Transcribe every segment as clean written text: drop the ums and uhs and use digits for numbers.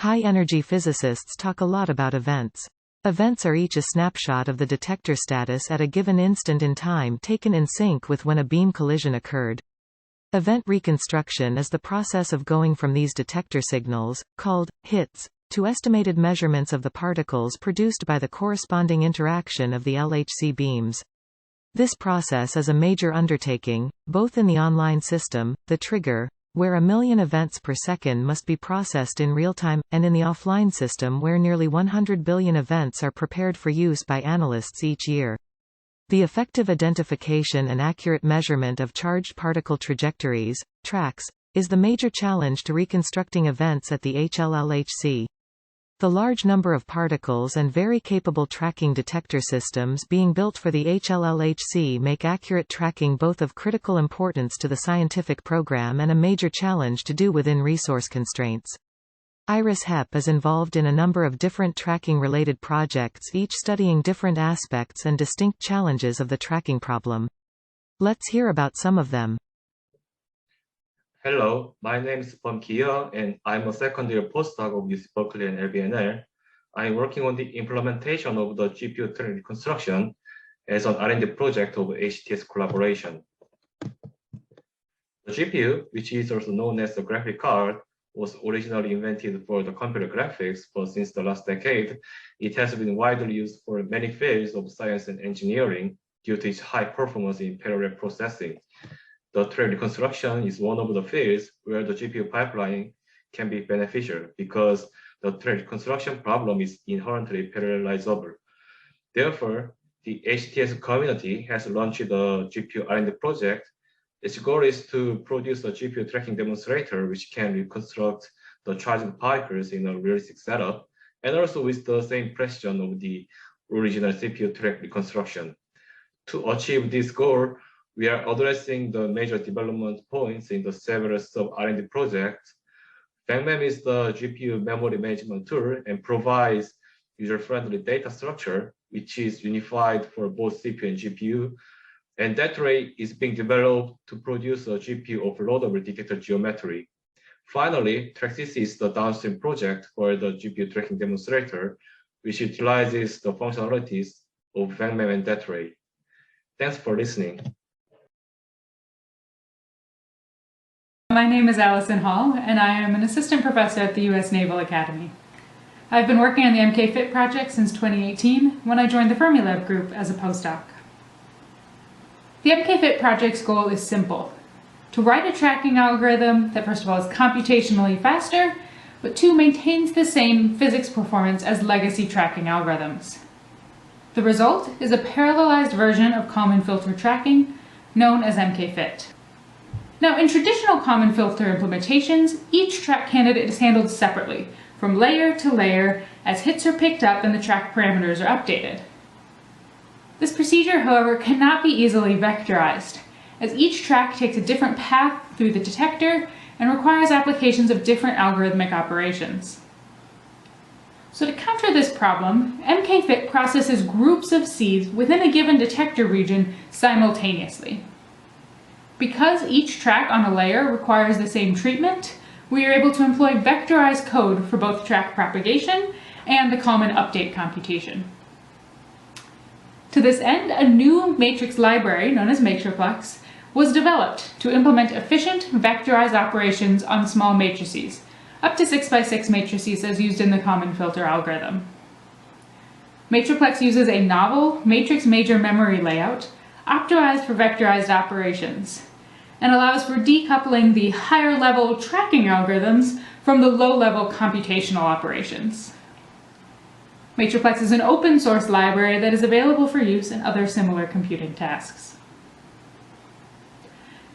High-energy physicists talk a lot about events. Events are each a snapshot of the detector status at a given instant in time taken in sync with when a beam collision occurred. Event reconstruction is the process of going from these detector signals, called hits, to estimated measurements of the particles produced by the corresponding interaction of the LHC beams. This process is a major undertaking, both in the online system, the trigger, where 1 million events per second must be processed in real time, and in the offline system where nearly 100 billion events are prepared for use by analysts each year. The effective identification and accurate measurement of charged particle trajectories, tracks, is the major challenge to reconstructing events at the HL-LHC. The large number of particles and very capable tracking detector systems being built for the HL-LHC make accurate tracking both of critical importance to the scientific program and a major challenge to do within resource constraints. IRIS-HEP is involved in a number of different tracking-related projects, each studying different aspects and distinct challenges of the tracking problem. Let's hear about some of them. Hello, my name is Pom Kia, and I'm a second-year postdoc of UC Berkeley and LBNL. I'm working on the implementation of the GPU track reconstruction as an R&D project of HTS collaboration. The GPU, which is also known as the graphic card, was originally invented for the computer graphics, but since the last decade, it has been widely used for many fields of science and engineering due to its high performance in parallel processing. The track reconstruction is one of the fields where the GPU pipeline can be beneficial because the track reconstruction problem is inherently parallelizable. Therefore, the HTS community has launched the GPU R&D project. Its goal is to produce a GPU tracking demonstrator which can reconstruct the charged particles in a realistic setup, and also with the same precision of the original CPU track reconstruction. To achieve this goal, we are addressing the major development points in the several sub-R&D projects. FangMem is the GPU memory management tool and provides user-friendly data structure, which is unified for both CPU and GPU. And that array is being developed to produce a GPU offloadable detector geometry. Finally, TrackCC is the downstream project for the GPU tracking demonstrator, which utilizes the functionalities of FangMem and that array. Thanks for listening. My name is Allison Hall, and I am an assistant professor at the U.S. Naval Academy. I've been working on the MK-FIT project since 2018, when I joined the Fermilab group as a postdoc. The MK-FIT project's goal is simple: to write a tracking algorithm that, first of all, is computationally faster, but two, maintains the same physics performance as legacy tracking algorithms. The result is a parallelized version of common filter tracking, known as MK-FIT. Now, in traditional common filter implementations, each track candidate is handled separately, from layer to layer, as hits are picked up and the track parameters are updated. This procedure, however, cannot be easily vectorized, as each track takes a different path through the detector and requires applications of different algorithmic operations. So to counter this problem, MK-FIT processes groups of seeds within a given detector region simultaneously. Because each track on a layer requires the same treatment, we are able to employ vectorized code for both track propagation and the common update computation. To this end, a new matrix library, known as Matriplex, was developed to implement efficient vectorized operations on small matrices, up to 6x6 matrices as used in the common filter algorithm. Matriplex uses a novel matrix major memory layout optimized for vectorized operations, and allows for decoupling the higher-level tracking algorithms from the low-level computational operations. Matriplex is an open-source library that is available for use in other similar computing tasks.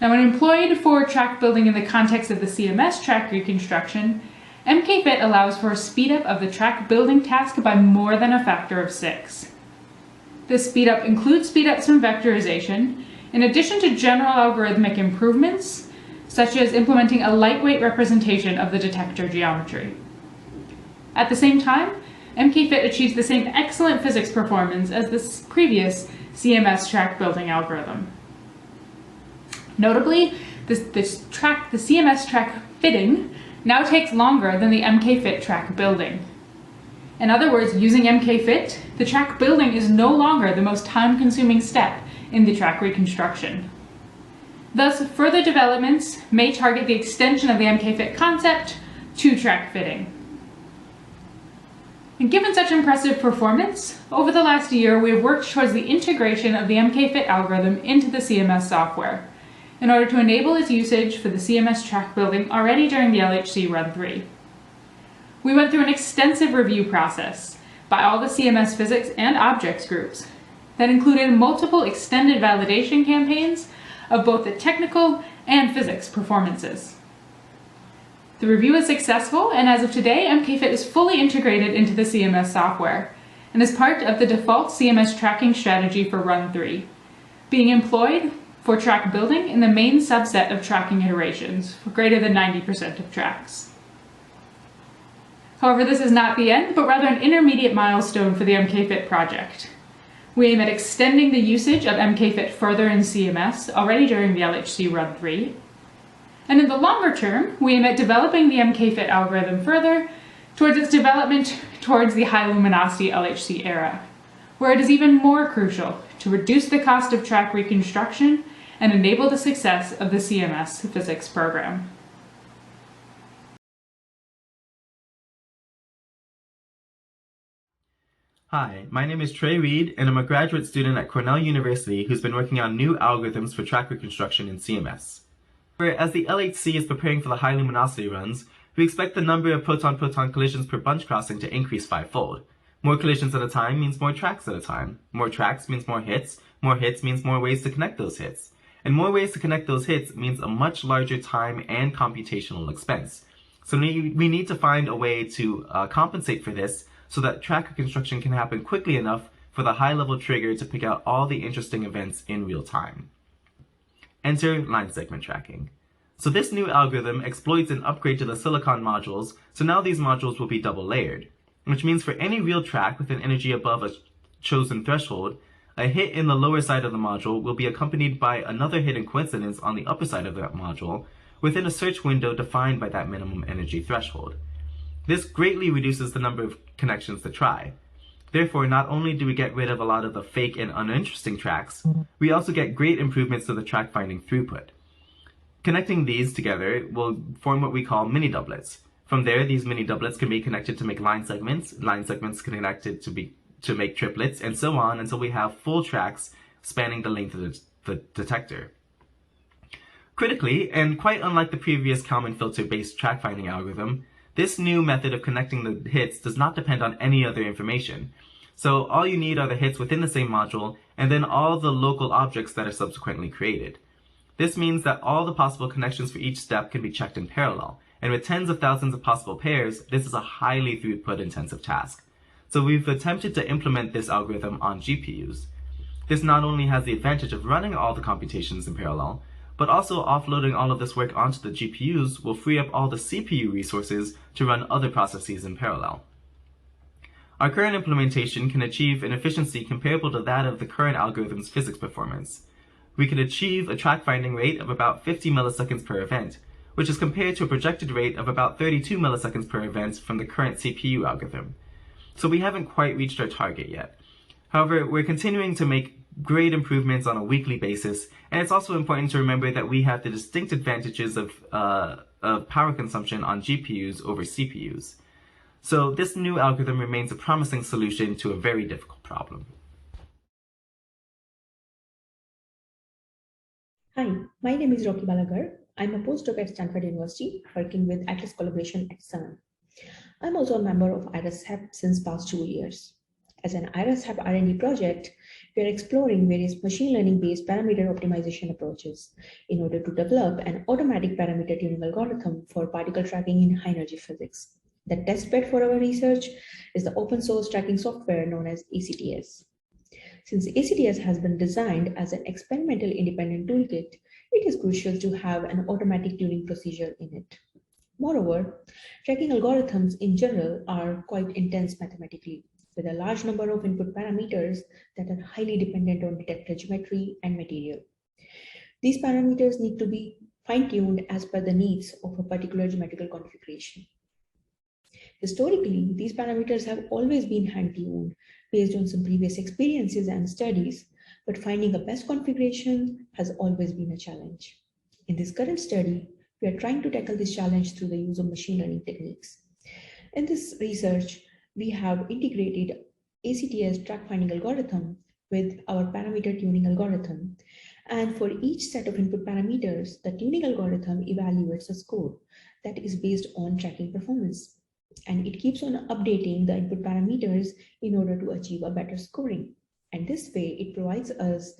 Now, when employed for track building in the context of the CMS track reconstruction, MK-FIT allows for a speedup of the track building task by more than a factor of 6. This speedup includes speedups from vectorization, in addition to general algorithmic improvements, such as implementing a lightweight representation of the detector geometry. At the same time, MK-FIT achieves the same excellent physics performance as the previous CMS track building algorithm. Notably, the CMS track fitting now takes longer than the MK-FIT track building. In other words, using MK-FIT, the track building is no longer the most time-consuming step in the track reconstruction. Thus, further developments may target the extension of the MK-FIT concept to track fitting. And given such impressive performance, over the last year we have worked towards the integration of the MK-FIT algorithm into the CMS software in order to enable its usage for the CMS track building already during the LHC Run 3. We went through an extensive review process by all the CMS physics and objects groups that included multiple extended validation campaigns of both the technical and physics performances. The review was successful, and as of today, MK-FIT is fully integrated into the CMS software and is part of the default CMS tracking strategy for Run 3, being employed for track building in the main subset of tracking iterations for greater than 90% of tracks. However, this is not the end, but rather an intermediate milestone for the MK-FIT project. We aim at extending the usage of MK-FIT further in CMS already during the LHC Run 3. And in the longer term, we aim at developing the MK-FIT algorithm further towards its development towards the high luminosity LHC era, where it is even more crucial to reduce the cost of track reconstruction and enable the success of the CMS physics program. Hi, my name is Trey Reed, and I'm a graduate student at Cornell University who's been working on new algorithms for track reconstruction in CMS. As the LHC is preparing for the high luminosity runs, we expect the number of proton-proton collisions per bunch crossing to increase 5-fold. More collisions at a time means more tracks at a time. More tracks means more hits means more ways to connect those hits. And more ways to connect those hits means a much larger time and computational expense. So we need to find a way to compensate for this so that track reconstruction can happen quickly enough for the high-level trigger to pick out all the interesting events in real time. Enter line segment tracking. So this new algorithm exploits an upgrade to the silicon modules, so now these modules will be double layered, which means for any real track with an energy above a chosen threshold, a hit in the lower side of the module will be accompanied by another hit in coincidence on the upper side of that module within a search window defined by that minimum energy threshold. This greatly reduces the number of connections to try. Therefore, not only do we get rid of a lot of the fake and uninteresting tracks, we also get great improvements to the track finding throughput. Connecting these together will form what we call mini doublets. From there, these mini doublets can be connected to make line segments connected to make triplets, and so on until we have full tracks spanning the length of the detector. Critically, and quite unlike the previous Kalman filter-based track finding algorithm, this new method of connecting the hits does not depend on any other information. So all you need are the hits within the same module, and then all the local objects that are subsequently created. This means that all the possible connections for each step can be checked in parallel, and with tens of thousands of possible pairs, this is a highly throughput-intensive task. So we've attempted to implement this algorithm on GPUs. This not only has the advantage of running all the computations in parallel, but also offloading all of this work onto the GPUs will free up all the CPU resources to run other processes in parallel. Our current implementation can achieve an efficiency comparable to that of the current algorithm's physics performance. We can achieve a track finding rate of about 50 milliseconds per event, which is compared to a projected rate of about 32 milliseconds per event from the current CPU algorithm. So we haven't quite reached our target yet. However, we're continuing to make great improvements on a weekly basis, and it's also important to remember that we have the distinct advantages of power consumption on GPUs over CPUs. So this new algorithm remains a promising solution to a very difficult problem. Hi, my name is Rocky Balagar. I'm a postdoc at Stanford University working with Atlas Collaboration at CERN. I'm also a member of IRIS-HEP since past 2 years. As an IRIS-HEP R&D project, we are exploring various machine learning-based parameter optimization approaches in order to develop an automatic parameter tuning algorithm for particle tracking in high-energy physics. The testbed for our research is the open-source tracking software known as ACTS. Since ACTS has been designed as an experimental independent toolkit, it is crucial to have an automatic tuning procedure in it. Moreover, tracking algorithms in general are quite intense mathematically, with a large number of input parameters that are highly dependent on detector geometry and material. These parameters need to be fine-tuned as per the needs of a particular geometrical configuration. Historically, these parameters have always been hand-tuned based on some previous experiences and studies, but finding a best configuration has always been a challenge. In this current study, we are trying to tackle this challenge through the use of machine learning techniques. In this research, we have integrated ACTS track finding algorithm with our parameter tuning algorithm. And for each set of input parameters, the tuning algorithm evaluates a score that is based on tracking performance. And it keeps on updating the input parameters in order to achieve a better scoring. And this way, it provides us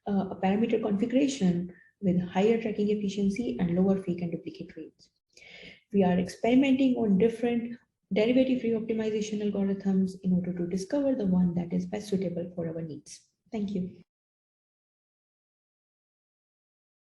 a parameter configuration with higher tracking efficiency and lower fake and duplicate rates. We are experimenting on different derivative-free optimization algorithms in order to discover the one that is best suitable for our needs. Thank you.